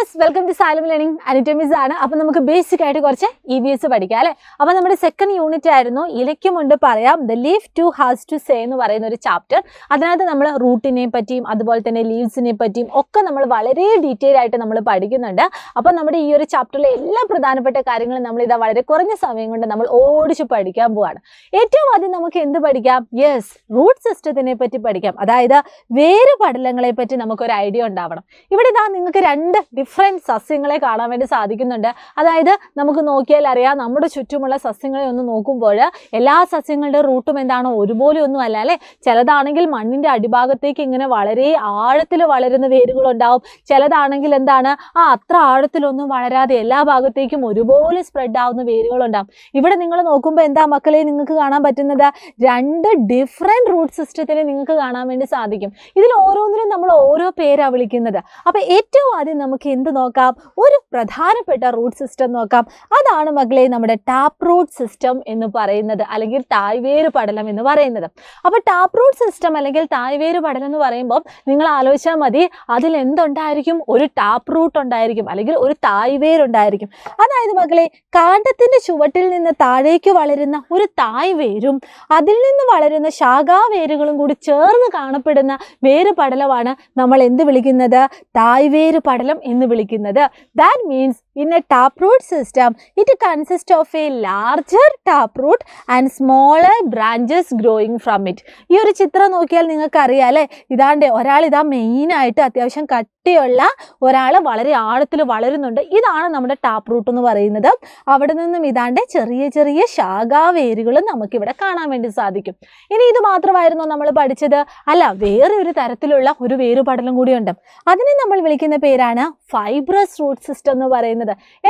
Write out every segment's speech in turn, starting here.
Dears, welcome to സാലം learning. Anatomies ആണ്. അപ്പം നമുക്ക് ബേസിക് ആയിട്ട് കുറച്ച് EVS പഠിക്കാം അല്ലേ. അപ്പം നമ്മുടെ സെക്കൻഡ് യൂണിറ്റ് ആയിരുന്നു ഇലയ്ക്കുമുണ്ട് പറയാം the leaf too has to say എന്ന് പറയുന്ന ഒരു ചാപ്റ്റർ. അതിനകത്ത് നമ്മൾ റൂട്ടിനെ പറ്റിയും അതുപോലെ തന്നെ ലീവ്സിനെ പറ്റിയും ഒക്കെ നമ്മൾ വളരെ ഡീറ്റെയിൽ ആയിട്ട് നമ്മൾ പഠിക്കുന്നുണ്ട്. അപ്പം നമ്മുടെ ഈ ഒരു ചാപ്റ്ററിലെ എല്ലാ പ്രധാനപ്പെട്ട കാര്യങ്ങളും നമ്മൾ ഇതാ വളരെ കുറഞ്ഞ സമയം കൊണ്ട് നമ്മൾ ഓടിച്ച് പഠിക്കാൻ പോവാണ്. ഏറ്റവും ആദ്യം നമുക്ക് എന്ത് പഠിക്കാം? യെസ്, റൂട്ട് സിസ്റ്റത്തിനെ പറ്റി പഠിക്കാം. അതായത് വേര് പടലങ്ങളെ പറ്റി നമുക്കൊരു ഐഡിയ ഉണ്ടാവണം. ഇവിടെ ഇതാ നിങ്ങൾക്ക് രണ്ട് ഡിഫറെൻറ്റ് സസ്യങ്ങളെ കാണാൻ വേണ്ടി സാധിക്കുന്നുണ്ട്. അതായത് നമുക്ക് നോക്കിയാൽ അറിയാം, നമ്മുടെ ചുറ്റുമുള്ള സസ്യങ്ങളെ ഒന്ന് നോക്കുമ്പോൾ എല്ലാ സസ്യങ്ങളുടെ റൂട്ടും എന്താണോ ഒരുപോലെ ഒന്നും അല്ല അല്ലേ. ചിലതാണെങ്കിൽ മണ്ണിൻ്റെ അടിഭാഗത്തേക്ക് ഇങ്ങനെ വളരെ ആഴത്തിൽ വളരുന്ന വേരുകളുണ്ടാവും. ചിലതാണെങ്കിൽ എന്താണ് അത്ര ആഴത്തിലൊന്നും വളരാതെ എല്ലാ ഭാഗത്തേക്കും ഒരുപോലെ സ്പ്രെഡ് ആവുന്ന വേരുകളുണ്ടാവും. ഇവിടെ നിങ്ങൾ നോക്കുമ്പോൾ എന്താ മക്കളെ നിങ്ങൾക്ക് കാണാൻ പറ്റുന്നത്? രണ്ട് ഡിഫറെൻറ്റ് റൂട്ട് സിസ്റ്റത്തിനെ നിങ്ങൾക്ക് കാണാൻ വേണ്ടി സാധിക്കും. ഇതിൽ ഓരോന്നിനും നമ്മൾ ഓരോ പേരാണ് വിളിക്കുന്നത്. അപ്പോൾ ഏറ്റവും ആദ്യം നമുക്ക് എന്ത് നോക്കാം? ഒരു പ്രധാനപ്പെട്ട റൂട്ട് സിസ്റ്റം നോക്കാം. അതാണ് മക്കളെ നമ്മുടെ ടാപ്പ് റൂട്ട് സിസ്റ്റം എന്ന് പറയുന്നത്, അല്ലെങ്കിൽ തായ്വേര് പടലം എന്ന് പറയുന്നത്. അപ്പോൾ ടാപ്പ് റൂട്ട് സിസ്റ്റം അല്ലെങ്കിൽ തായ്വേര് പടലം എന്ന് പറയുമ്പോൾ നിങ്ങൾ ആലോചിച്ചാൽ മതി, അതിൽ എന്തുണ്ടായിരിക്കും? ഒരു ടാപ്പ് റൂട്ട് ഉണ്ടായിരിക്കും, അല്ലെങ്കിൽ ഒരു തായ്വേരുണ്ടായിരിക്കും. അതായത് മക്കളെ, കാണ്ഡത്തിൻ്റെ ചുവട്ടിൽ നിന്ന് താഴേക്ക് വളരുന്ന ഒരു തായ്വേരും അതിൽ നിന്ന് വളരുന്ന ശാഖാവേരുകളും കൂടി ചേർന്ന് കാണപ്പെടുന്ന വേര് പടലമാണ് നമ്മൾ എന്ത് വിളിക്കുന്നത്? തായ്വേര് പടലം എന്ന് വിളിക്കുന്നത്. That means in a taproot system it consists of a larger taproot and smaller branches growing from it. ഈ ഒരു ചിത്രം നോക്കിയാൽ നിങ്ങൾക്ക് അറിയാം അല്ലേ. ഇതാണ്ട് ഒരാൾ ഇതാ മെയിനായിട്ട് അത്യാവശ്യം കട്ടിയുള്ള ഒരാൾ വളരെ ആഴത്തിൽ വളരുന്നുണ്ട്. ഇതാണ് നമ്മുടെ ടാപ്പ് റൂട്ട് എന്ന് പറയുന്നത്. അവിടെ നിന്നും ഇതാണ്ട് ചെറിയ ചെറിയ ശാഖാവേരുകളും നമുക്കിവിടെ കാണാൻ വേണ്ടി സാധിക്കും. ഇനി ഇത് മാത്രമായിരുന്നോ നമ്മൾ പഠിച്ചത്? അല്ല, വേറെ ഒരു തരത്തിലുള്ള ഒരു വേരുപടലം കൂടിയുണ്ട്. അതിനെ നമ്മൾ വിളിക്കുന്ന പേരാണ് ഫൈബ്രസ് റൂട്ട് സിസ്റ്റം എന്ന് പറയുന്നത്.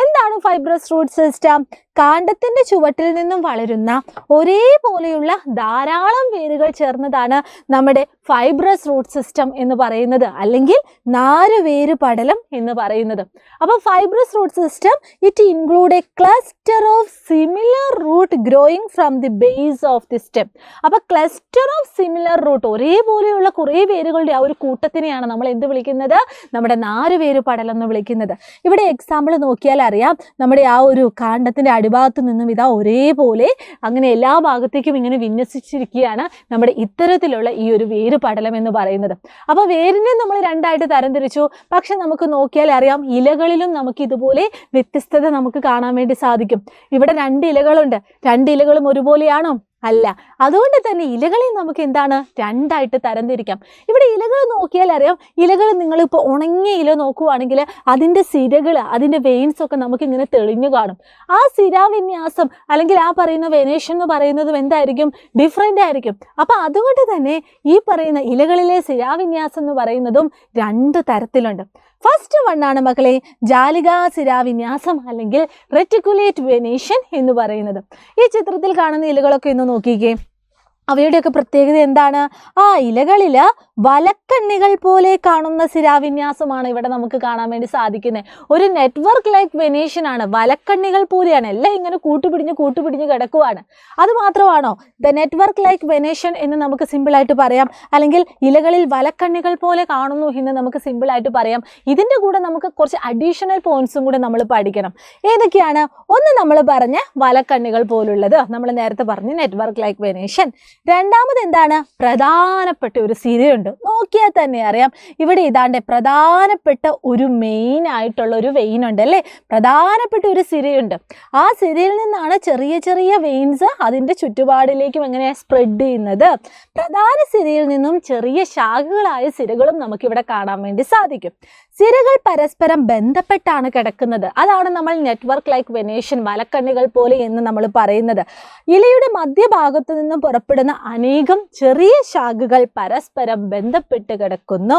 എന്താണ് ഫൈബ്രസ് റൂട്ട് സിസ്റ്റം? കാണ്ഡത്തിന്റെ ചുവട്ടിൽ നിന്നും വളരുന്ന ഒരേപോലെയുള്ള ധാരാളം വേരുകൾ ചേർന്നതാണ് നമ്മുടെ ഫൈബ്രസ് റൂട്ട് സിസ്റ്റം എന്ന് പറയുന്നത്, അല്ലെങ്കിൽ നാരുവേര് പടലം എന്ന് പറയുന്നത്. അപ്പോൾ fibrous root system it include a cluster of similar root growing from the base of the stem. അപ്പോൾ ക്ലസ്റ്റർ ഓഫ് സിമിലർ റൂട്ട്, ഒരേപോലെയുള്ള കുറേ വേരുകളുടെ ആ ഒരു കൂട്ടത്തിനെയാണ് നമ്മൾ എന്ത് വിളിക്കുന്നത്? നമ്മുടെ നാരുവേര് പടലം എന്ന് വിളിക്കുന്നത്. ഇവിടെ എക്സാമ്പിൾ നോക്കിയാൽ അറിയാം, നമ്മുടെ ആ ഒരു കാണ്ഡത്തിൻ്റെ അടിഭാഗത്ത് നിന്നും ഇതാ ഒരേപോലെ അങ്ങനെ എല്ലാ ഭാഗത്തേക്കും ഇങ്ങനെ വിന്യസിച്ചിരിക്കുകയാണ് നമ്മുടെ ഇത്തരത്തിലുള്ള ഈ ഒരു വേര് പടലം എന്ന് പറയുന്നത്. അപ്പോൾ വേരിനെ നമ്മൾ രണ്ടായിട്ട് തരംതിരിച്ചു. പക്ഷെ നമുക്ക് നോക്കിയാൽ അറിയാം, ഇലകളിലും നമുക്ക് ഇതുപോലെ വ്യത്യസ്തത നമുക്ക് കാണാൻ വേണ്ടി സാധിക്കും. ഇവിടെ രണ്ട് ഇലകളുണ്ട്. രണ്ട് ഇലകളും ഒരുപോലെയാണോ? അല്ല. അതുകൊണ്ട് തന്നെ ഇലകളെ നമുക്ക് എന്താണ് രണ്ടായിട്ട് തരംതിരിക്കാം. ഇവിടെ ഇലകൾ നോക്കിയാൽ അറിയാം, ഇലകൾ നിങ്ങളിപ്പോൾ ഉണങ്ങിയ ഇല നോക്കുവാണെങ്കിൽ അതിൻ്റെ സിരകൾ, അതിൻ്റെ വെയിൻസ് ഒക്കെ നമുക്കിങ്ങനെ തെളിഞ്ഞു കാണും. ആ സിരാവിന്യാസം അല്ലെങ്കിൽ ആ പറയുന്ന വെനേഷൻ എന്ന് പറയുന്നതും എന്തായിരിക്കും? ഡിഫറെൻ്റ് ആയിരിക്കും. അപ്പോൾ അതുകൊണ്ട് തന്നെ ഈ പറയുന്ന ഇലകളിലെ സിരാവിന്യാസം എന്ന് പറയുന്നതും രണ്ട് തരത്തിലുണ്ട്. ഫസ്റ്റ് വണ്ണാണ് മക്കളെ ജാലികാ സിരാവിന്യാസം അല്ലെങ്കിൽ റെറ്റിക്കുലേറ്റ് വെനേഷൻ എന്ന് പറയുന്നത്. ഈ ചിത്രത്തിൽ കാണുന്ന ഇലകളൊക്കെ ഒന്ന് നോക്കിക്കേ. അവയുടെയൊക്കെ പ്രത്യേകത എന്താണ്? ആ ഇലകളിൽ വലക്കണ്ണികൾ പോലെ കാണുന്ന സിരാവിന്യാസമാണ് ഇവിടെ നമുക്ക് കാണാൻ വേണ്ടി സാധിക്കുന്നത്. ഒരു നെറ്റ്വർക്ക് ലൈക്ക് വെനേഷൻ ആണ്. വലക്കണ്ണികൾ പോലെയാണ്, എല്ലാം ഇങ്ങനെ കൂട്ടുപിടിഞ്ഞ് കിടക്കുവാണ്. അത് മാത്രമാണോ ദ നെറ്റ്വർക്ക് ലൈക്ക് വെനേഷൻ എന്ന് നമുക്ക് സിമ്പിളായിട്ട് പറയാം, അല്ലെങ്കിൽ ഇലകളിൽ വലക്കണ്ണികൾ പോലെ കാണുന്നു എന്ന് നമുക്ക് സിമ്പിളായിട്ട് പറയാം. ഇതിൻ്റെ കൂടെ നമുക്ക് കുറച്ച് അഡീഷണൽ പോയിന്റ്സും കൂടെ നമ്മൾ പഠിക്കണം. ഏതൊക്കെയാണ്? ഒന്ന് നമ്മൾ പറഞ്ഞ വലക്കണ്ണികൾ പോലുള്ളത്, നമ്മൾ നേരത്തെ പറഞ്ഞ നെറ്റ്വർക്ക് ലൈക്ക് വെനേഷൻ. രണ്ടാമത് എന്താണ്? പ്രധാനപ്പെട്ട ഒരു സിരയുണ്ട്. നോക്കിയാൽ തന്നെ അറിയാം, ഇവിടെ ഇതാണ്ട് പ്രധാനപ്പെട്ട ഒരു മെയിൻ ആയിട്ടുള്ള ഒരു വെയിൻ ഉണ്ട് അല്ലേ. പ്രധാനപ്പെട്ട ഒരു സിരയുണ്ട്. ആ സിരയിൽ നിന്നാണ് ചെറിയ ചെറിയ വെയിൻസ് അതിൻ്റെ ചുറ്റുപാടിലേക്കും എങ്ങനെ സ്പ്രെഡ് ചെയ്യുന്നത്. പ്രധാന സിരയിൽ നിന്നും ചെറിയ ശാഖകളായ സിരകളും നമുക്കിവിടെ കാണാൻ വേണ്ടി സാധിക്കും. സിരകൾ പരസ്പരം ബന്ധപ്പെട്ടാണ് കിടക്കുന്നത്. അതാണ് നമ്മൾ നെറ്റ്വർക്ക് ലൈക്ക് വെനേഷൻ, വലക്കണ്ണികൾ പോലെ എന്ന് നമ്മൾ പറയുന്നത്. ഇലയുടെ മധ്യഭാഗത്തു നിന്നും പുറപ്പെടുന്ന അനേകം ചെറിയ ശാഖകൾ പരസ്പരം ബന്ധപ്പെട്ട് കിടക്കുന്നു.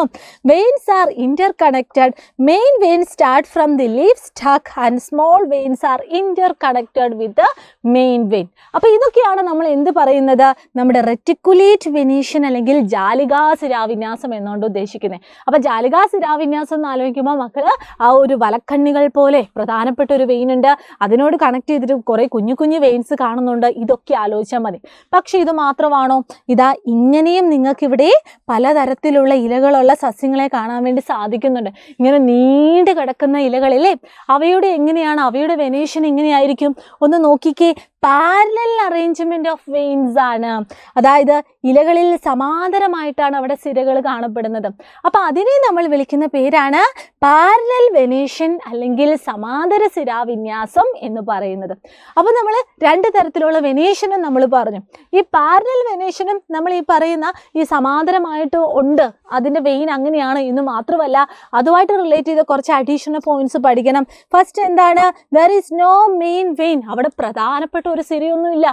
Veins are interconnected. Main vein start from the leaf stalk and small veins are interconnected with the main vein. അപ്പോൾ ഇതൊക്കെയാണ് നമ്മൾ എന്ത് പറയുന്നത്? നമ്മുടെ റെറ്റിക്കുലേറ്റ് വെനേഷൻ അല്ലെങ്കിൽ ജാലികാ സിരാവിന്യാസം എന്നുകൊണ്ട് ഉദ്ദേശിക്കുന്നത്. അപ്പോൾ ജാലികാ സിരാവിന്യാസം എന്ന് ആലോചിക്കുമ്പോൾ മക്കൾ ആ ഒരു വലക്കണ്ണികൾ പോലെ പ്രധാനപ്പെട്ട ഒരു വെയിൻ ഉണ്ട്, അതിനോട് കണക്ട് ചെയ്തിട്ട് കുറേ കുഞ്ഞു കുഞ്ഞു വെയിൻസ് കാണുന്നുണ്ട്. ഇതൊക്കെ ആലോചിച്ചാൽ മതി. പക്ഷേ ഇത് മാത്രമാണോ? ഇതാ ഇങ്ങനെയും നിങ്ങൾക്ക് ഇവിടെ പലതരത്തിലുള്ള ഇലകളുള്ള സസ്യങ്ങളെ കാണാൻ വേണ്ടി സാധിക്കുന്നുണ്ട്. ഇങ്ങനെ നീണ്ടു കിടക്കുന്ന ഇലകളിലെ അവയുടെ വെനേഷൻ എങ്ങനെയായിരിക്കും? ഒന്ന് നോക്കിക്കേ. പാരലൽ അറേഞ്ച്മെന്റ് ഓഫ് വെയിൻസ് ആണ്. അതായത് ഇലകളിൽ സമാന്തരമായിട്ടാണ് അവിടെ സിരകൾ കാണപ്പെടുന്നത്. അപ്പൊ അതിനെ നമ്മൾ വിളിക്കുന്ന പേരാണ് പാരലൽ വെനേഷൻ അല്ലെങ്കിൽ സമാന്തര സിരാവിന്യാസം എന്ന് പറയുന്നത്. അപ്പൊ നമ്മൾ രണ്ട് തരത്തിലുള്ള വെനേഷനും നമ്മൾ പറഞ്ഞു. ഈ പാരലൽ വെനേഷനും നമ്മൾ ഈ പറയുന്ന ഈ സമാന്തരമായിട്ട് ഉണ്ട്, അതിന്റെ വെയിൻ അങ്ങനെയാണ് എന്ന് മാത്രമല്ല, അതുമായിട്ട് റിലേറ്റ് ചെയ്ത കുറച്ച് അഡീഷണൽ പോയിന്റ്സ് പഠിക്കണം. ഫസ്റ്റ് എന്താണ്? there is no main vein. അവിടെ പ്രധാനപ്പെട്ട ഒരു സിരയൊന്നുമില്ല.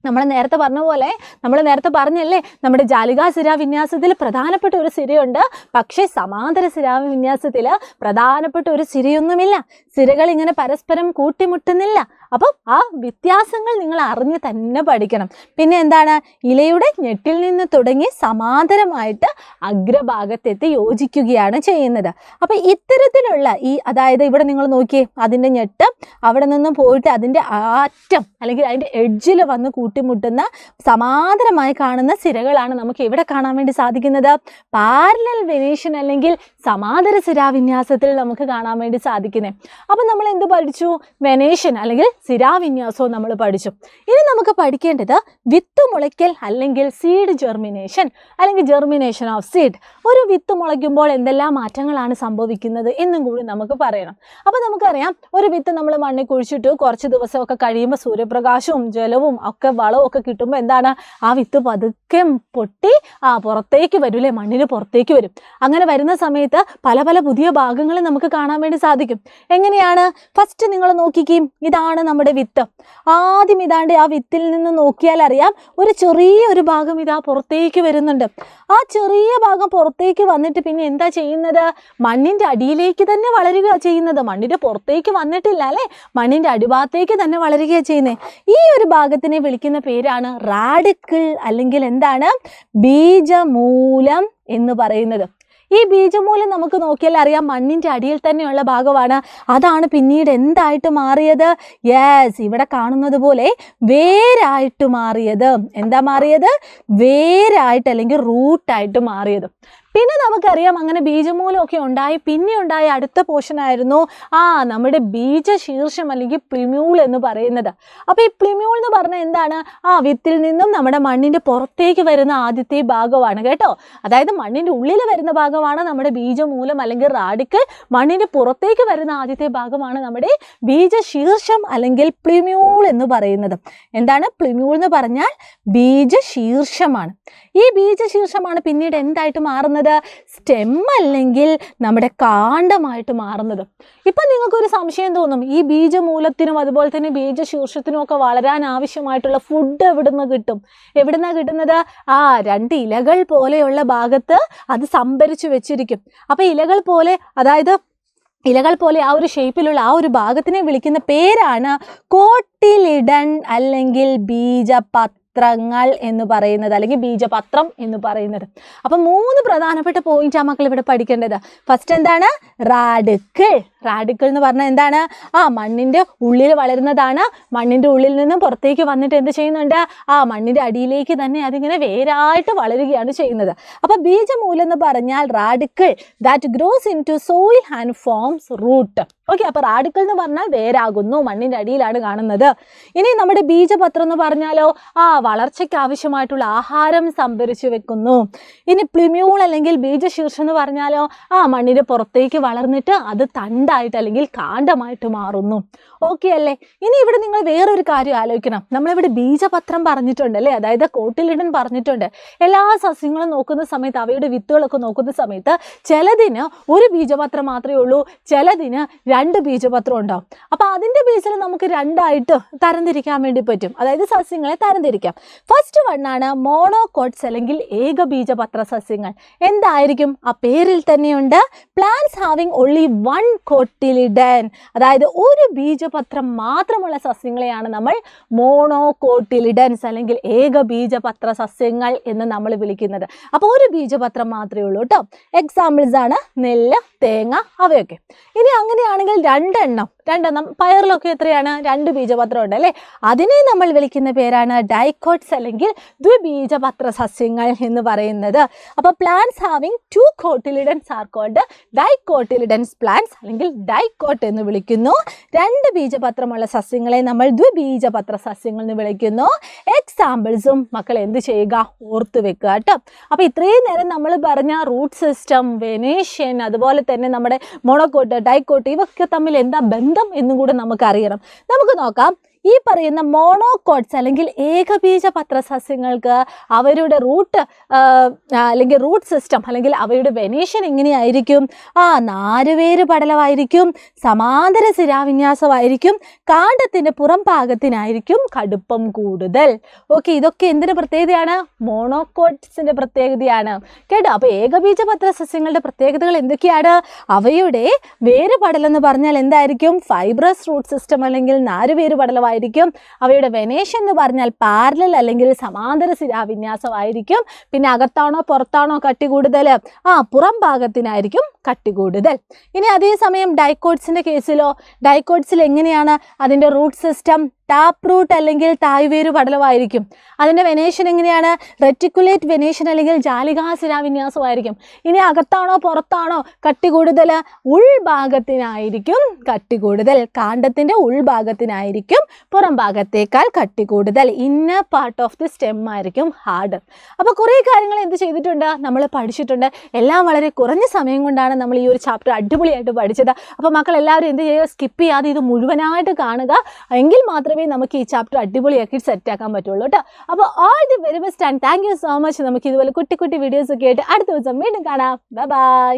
നമ്മൾ നേരത്തെ പറഞ്ഞല്ലേ, നമ്മുടെ ജാലികാ സിരാവിന്യാസത്തിൽ പ്രധാനപ്പെട്ട ഒരു സിരയുണ്ട്, പക്ഷേ സമാന്തര സിരാവിന്യാസത്തിൽ പ്രധാനപ്പെട്ട ഒരു സിരയൊന്നുമില്ല. സിരകൾ ഇങ്ങനെ പരസ്പരം കൂട്ടിമുട്ടുന്നില്ല. അപ്പം ആ വ്യത്യാസങ്ങൾ നിങ്ങൾ അറിഞ്ഞ് തന്നെ പഠിക്കണം. പിന്നെ എന്താണ്? ഇലയുടെ ഞെട്ടിൽ നിന്ന് തുടങ്ങി സമാന്തരമായിട്ട് അഗ്രഭാഗത്തെത്തി യോജിക്കുകയാണ് ചെയ്യുന്നത്. അപ്പം ഇത്തരത്തിലുള്ള അതായത് ഇവിടെ നിങ്ങൾ നോക്കിയേ, അതിൻ്റെ ഞെട്ട് അവിടെ നിന്നും പോയിട്ട് അതിൻ്റെ അറ്റം അല്ലെങ്കിൽ അതിൻ്റെ എഡ്ജിൽ വന്ന് കൂട്ടിമുട്ടുന്ന സമാന്തരമായി കാണുന്ന സിരകളാണ് നമുക്ക് എവിടെ കാണാൻ വേണ്ടി സാധിക്കുന്നത്? പാരലൽ വെനേഷൻ അല്ലെങ്കിൽ സമാന്തര സിരാവിന്യാസത്തിൽ നമുക്ക് കാണാൻ വേണ്ടി സാധിക്കുന്നത്. അപ്പം നമ്മൾ എന്ത് പഠിച്ചു? വെനേഷൻ അല്ലെങ്കിൽ സിരാവിന്യാസവും നമ്മൾ പഠിച്ചു. ഇനി നമുക്ക് പഠിക്കേണ്ടത് വിത്ത് മുളയ്ക്കൽ അല്ലെങ്കിൽ സീഡ് ജെർമിനേഷൻ അല്ലെങ്കിൽ ജെർമിനേഷൻ ഓഫ് സീഡ്. ഒരു വിത്ത് മുളയ്ക്കുമ്പോൾ എന്തെല്ലാം മാറ്റങ്ങളാണ് സംഭവിക്കുന്നത് എന്നും കൂടി നമുക്ക് പറയണം. അപ്പം നമുക്കറിയാം, ഒരു വിത്ത് നമ്മൾ മണ്ണിൽ കുഴിച്ചിട്ട് കുറച്ച് ദിവസമൊക്കെ കഴിയുമ്പോൾ സൂര്യപ്രകാശവും ജലവും ഒക്കെ വളവും ഒക്കെ കിട്ടുമ്പോൾ എന്താണ്? ആ വിത്ത് പതുക്കെ പൊട്ടി പുറത്തേക്ക് വരും അല്ലേ, മണ്ണിന് പുറത്തേക്ക് വരും. അങ്ങനെ വരുന്ന സമയത്ത് പല പല പുതിയ ഭാഗങ്ങൾ നമുക്ക് കാണാൻ വേണ്ടി സാധിക്കും. എങ്ങനെയാണ്? ഫസ്റ്റ് നിങ്ങൾ നോക്കിക്കും, ഇതാണ് നമ്മുടെ വിത്ത്. ആദ്യം ഇതാണ്ട് ആ വിത്തിൽ നിന്ന് നോക്കിയാൽ അറിയാം, ഒരു ചെറിയൊരു ഭാഗം ഇതാ പുറത്തേക്ക് വരുന്നുണ്ട്. ആ ചെറിയ ഭാഗം പുറത്തേക്ക് വന്നിട്ട് പിന്നെ എന്താ ചെയ്യുന്നത്? മണ്ണിൻ്റെ അടിയിലേക്ക് തന്നെ വളരുക ചെയ്യുന്നത്. മണ്ണിൻ്റെ പുറത്തേക്ക് വന്നിട്ടില്ല അല്ലേ, മണ്ണിൻ്റെ അടിഭാഗത്തേക്ക് തന്നെ വളരുകയാണ് ചെയ്യുന്നത്. ഈ ഒരു ഭാഗത്തിനെ വിളിക്കുന്ന പേരാണ് റാഡിക്കിൾ അല്ലെങ്കിൽ എന്താണ്? ബീജമൂലം എന്ന് പറയുന്നത്. ഈ ബീജമൂലം നമുക്ക് നോക്കിയാൽ അറിയാം, മണ്ണിൻ്റെ അടിയിൽ തന്നെയുള്ള ഭാഗമാണ്. അതാണ് പിന്നീട് എന്തായിട്ട് മാറിയത്? യെസ്, ഇവിടെ കാണുന്നത് പോലെ വേരായിട്ട് മാറിയത്. എന്താ മാറിയത്? വേരായിട്ട് അല്ലെങ്കിൽ റൂട്ടായിട്ട് മാറിയത്. പിന്നെ നമുക്കറിയാം, അങ്ങനെ ബീജമൂലമൊക്കെ ഉണ്ടായി പിന്നെ ഉണ്ടായ അടുത്ത പോർഷൻ ആയിരുന്നു നമ്മുടെ ബീജശീർഷം അല്ലെങ്കിൽ പ്ലിമ്യൂൾ എന്ന് പറയുന്നത്. അപ്പോൾ ഈ പ്ലിമ്യൂൾ എന്ന് പറഞ്ഞാൽ എന്താണ്? വിത്തിൽ നിന്നും നമ്മുടെ മണ്ണിൻ്റെ പുറത്തേക്ക് വരുന്ന ആദ്യത്തെ ഭാഗമാണ് കേട്ടോ. അതായത് മണ്ണിൻ്റെ ഉള്ളിൽ വരുന്ന ഭാഗമാണ് നമ്മുടെ ബീജമൂലം അല്ലെങ്കിൽ റാഡിക്കൽ. മണ്ണിൻ്റെ പുറത്തേക്ക് വരുന്ന ആദ്യത്തെ ഭാഗമാണ് നമ്മുടെ ബീജശീർഷം അല്ലെങ്കിൽ പ്ലിമ്യൂൾ എന്ന് പറയുന്നത്. എന്താണ് പ്ലിമ്യൂൾ എന്ന് പറഞ്ഞാൽ? ബീജശീർഷമാണ്. ഈ ബീജശീർഷമാണ് പിന്നീട് എന്തായിട്ട് മാറുന്നത്? സ്റ്റെം അല്ലെങ്കിൽ നമ്മുടെ കാണ്ഡമായിട്ട് മാറുന്നത്. ഇപ്പം നിങ്ങൾക്കൊരു സംശയം തോന്നും, ഈ ബീജമൂലത്തിനും അതുപോലെ തന്നെ ബീജശീർഷത്തിനും ഒക്കെ വളരാൻ ആവശ്യമായിട്ടുള്ള ഫുഡ് എവിടുന്ന് കിട്ടും? എവിടുന്നാ കിട്ടുന്നത്? രണ്ട് ഇലകൾ പോലെയുള്ള ഭാഗത്ത് അത് സംഭരിച്ചു വെച്ചിരിക്കും. അപ്പം ഇലകൾ പോലെ, അതായത് ഇലകൾ പോലെ ആ ഒരു ഷേപ്പിലുള്ള ആ ഒരു ഭാഗത്തിനെ വിളിക്കുന്ന പേരാണ് കോട്ടിലിഡൺ അല്ലെങ്കിൽ ബീജപത്രങ്ങൾ എന്ന് പറയുന്നത്, അല്ലെങ്കിൽ ബീജപത്രം എന്ന് പറയുന്നത്. അപ്പം 3 പ്രധാനപ്പെട്ട പോയിന്റ് ആ മക്കൾ ഇവിടെ പഠിക്കേണ്ടത്. ഫസ്റ്റ് എന്താണ്? റാഡിക്കിൾ. റാഡിക്കിൾ എന്ന് പറഞ്ഞാൽ എന്താണ്? മണ്ണിൻ്റെ ഉള്ളിൽ വളരുന്നതാണ്. മണ്ണിൻ്റെ ഉള്ളിൽ നിന്നും പുറത്തേക്ക് വന്നിട്ട് എന്ത് ചെയ്യുന്നുണ്ട്? മണ്ണിൻ്റെ അടിയിലേക്ക് തന്നെ അതിങ്ങനെ വേരായിട്ട് വളരുകയാണ് ചെയ്യുന്നത്. അപ്പോൾ ബീജമൂലം എന്ന് പറഞ്ഞാൽ radicle that grows into soil and forms root. Okay, അപ്പോൾ റാഡിക്കിൾ എന്ന് പറഞ്ഞാൽ വേരാകുന്നു, മണ്ണിൻ്റെ അടിയിലാണ് കാണുന്നത്. ഇനി നമ്മുടെ ബീജപത്രം എന്ന് പറഞ്ഞാലോ വളർച്ചയ്ക്ക് ആവശ്യമായിട്ടുള്ള ആഹാരം സംഭരിച്ചു വെക്കുന്നു. ഇനി പ്ലിമ്യൂൾ അല്ലെങ്കിൽ ബീജശീർഷം എന്ന് പറഞ്ഞാലോ മണ്ണിൻ്റെ പുറത്തേക്ക് വളർന്നിട്ട് അത് തണ്ടായിട്ട് അല്ലെങ്കിൽ കാണ്ഡമായിട്ട് മാറുന്നു. ഓക്കെ അല്ലേ? ഇനി ഇവിടെ നിങ്ങൾ വേറൊരു കാര്യം ആലോചിക്കണം. നമ്മളിവിടെ ബീജപത്രം പറഞ്ഞിട്ടുണ്ട് അല്ലേ, അതായത് കോട്ടിലിഡൻ പറഞ്ഞിട്ടുണ്ട്. എല്ലാ സസ്യങ്ങളും നോക്കുന്ന സമയത്ത്, അവയുടെ വിത്തുകളൊക്കെ നോക്കുന്ന സമയത്ത് ചിലതിന് ഒരു ബീജപത്രം മാത്രമേ ഉള്ളൂ, ചിലതിന് 2 ബീജപത്രം ഉണ്ടാവും. അപ്പോൾ അതിൻ്റെ ബേസിൽ നമുക്ക് 2ആയിട്ട് തരംതിരിക്കാൻ വേണ്ടി പറ്റും, അതായത് സസ്യങ്ങളെ തരംതിരിക്കാം. ഫസ്റ്റ് വണ്ണാണ് മോണോകോട്ട്സ് അല്ലെങ്കിൽ ഏകബീജപത്ര സസ്യങ്ങൾ. എന്തായിരിക്കും? ആ പേരിൽ തന്നെയുണ്ട്, പ്ലാന്റ്സ് ഹാവിങ് ഓൺലി 1 കോട്ടിലിഡൻ, അതായത് ഒരു ബീജപത്രം മാത്രമുള്ള സസ്യങ്ങളെയാണ് നമ്മൾ മോണോകോട്ടിലിഡൻസ് അല്ലെങ്കിൽ ഏകബീജപത്ര സസ്യങ്ങൾ എന്ന് നമ്മൾ വിളിക്കുന്നത്. അപ്പോൾ ഒരു ബീജപത്രം മാത്രമേ ഉള്ളൂ കേട്ടോ. എക്സാമ്പിൾസ് ആണ് നെല്ല്, തേങ്ങ, അവയൊക്കെ. ഇനി അങ്ങനെയാണെങ്കിൽ 2 എണ്ണം രണ്ടെണ്ണം. പയറിലൊക്കെ എത്രയാണ്? 2 ബീജപത്രം ഉണ്ട് അല്ലേ? അതിനെ നമ്മൾ വിളിക്കുന്ന പേരാണ് ഡൈക്കോട്ട്സ് അല്ലെങ്കിൽ ദ്വിബീജപത്ര സസ്യങ്ങൾ എന്ന് പറയുന്നത്. അപ്പോൾ plants having 2 cotyledons are called dicotyledons plants അല്ലെങ്കിൽ ഡൈക്കോട്ട് എന്ന് വിളിക്കുന്നു. 2 ബീജപത്രമുള്ള സസ്യങ്ങളെ നമ്മൾ ദ്വിബീജപത്ര സസ്യങ്ങൾ എന്ന് വിളിക്കുന്നു. എക്സാമ്പിൾസും മക്കൾ എന്ത് ചെയ്യുക? ഓർത്ത് വെക്കുക കേട്ടോ. അപ്പോൾ ഇത്രയും നേരം നമ്മൾ പറഞ്ഞ റൂട്ട് സിസ്റ്റം, വെനേഷ്യൻ, അതുപോലെ തന്നെ നമ്മുടെ മോണോകോട്ട്, ഡൈക്കോട്ട്, ഇവയൊക്കെ തമ്മിൽ എന്താ ബന്ധം എന്നും കൂടെ നമുക്കറിയണം. നമുക്ക് നോക്കാം. ഈ പറയുന്ന മോണോകോട്ട്സ് അല്ലെങ്കിൽ ഏകബീജപത്ര സസ്യങ്ങൾക്ക് അവരുടെ റൂട്ട് അല്ലെങ്കിൽ റൂട്ട് സിസ്റ്റം അല്ലെങ്കിൽ അവയുടെ വെനേഷ്യൻ എങ്ങനെയായിരിക്കും? നാരുവേര് പടലമായിരിക്കും, സമാന്തര ശിരാവിന്യാസമായിരിക്കും, കാണ്ഡത്തിൻ്റെ പുറം ഭാഗത്തിനായിരിക്കും കടുപ്പം കൂടുതൽ. ഓക്കെ, ഇതൊക്കെ എന്തിൻ്റെ പ്രത്യേകതയാണ്? മോണോകോട്ട്സിൻ്റെ പ്രത്യേകതയാണ് കേട്ടോ. അപ്പോൾ ഏകബീജപത്ര സസ്യങ്ങളുടെ പ്രത്യേകതകൾ എന്തൊക്കെയാണ്? അവയുടെ വേര് പടലം എന്ന് പറഞ്ഞാൽ എന്തായിരിക്കും? ഫൈബ്രസ് റൂട്ട് സിസ്റ്റം അല്ലെങ്കിൽ നാരുവേര് പടലമായിരിക്കും. അവയുടെ വെനേഷ്യൻ എന്ന് പറഞ്ഞാൽ പാരലൽ അല്ലെങ്കിൽ സമാന്തര ശിരാവിന്യാസമായിരിക്കും. പിന്നെ അകത്താണോ പുറത്താണോ കട്ടി കൂടുതൽ? പുറം ഭാഗത്തിനായിരിക്കും കട്ടി കൂടുതൽ. ഇനി അതേസമയം ഡൈക്കോട്ട്സിൻ്റെ കേസിലോ, ഡൈക്കോട്ട്സിൽ എങ്ങനെയാണ് അതിൻ്റെ റൂട്ട് സിസ്റ്റം? ടാപ്പ് റൂട്ട് അല്ലെങ്കിൽ തായ്വേര് പടലമായിരിക്കും. അതിൻ്റെ വെനേഷ്യൻ എങ്ങനെയാണ്? റെറ്റിക്കുലേറ്റ് വെനേഷ്യൻ അല്ലെങ്കിൽ ജാലികാശിരാവിന്യാസമായിരിക്കും. ഇനി അകത്താണോ പുറത്താണോ കട്ടി കൂടുതൽ? ഉൾഭാഗത്തിനായിരിക്കും കട്ടി കൂടുതൽ. കാണ്ഡത്തിൻ്റെ ഉൾഭാഗത്തിനായിരിക്കും പുറം ഭാഗത്തേക്കാൾ കട്ടി കൂടുതൽ. Inner part of the stem ആയിരിക്കും ഹാർഡ്. അപ്പോൾ കുറേ കാര്യങ്ങൾ എന്ത് ചെയ്തിട്ടുണ്ട്? നമ്മൾ പഠിച്ചിട്ടുണ്ട്. എല്ലാം വളരെ കുറഞ്ഞ സമയം കൊണ്ടാണ് നമ്മൾ ഈ ഒരു ചാപ്റ്റർ അടിപൊളിയായിട്ട് പഠിച്ചത്. അപ്പോൾ മക്കൾ എല്ലാവരും എന്ത് ചെയ്യുക? സ്കിപ്പ് ചെയ്യാതെ ഇത് മുഴുവനായിട്ട് കാണുക. എങ്കിൽ മാത്രമേ നമുക്ക് ഈ ചാപ്റ്റർ അടിപൊളിയാക്കി സെറ്റാക്കാൻ പറ്റുള്ളൂ കേട്ടോ. അപ്പോൾ all the very best and thank you so much. നമുക്ക് ഇതുപോലെ കുട്ടി കുട്ടി വീഡിയോസ് ഒക്കെ ആയിട്ട് അടുത്ത ദിവസം വീണ്ടും കാണാം. Bye bye.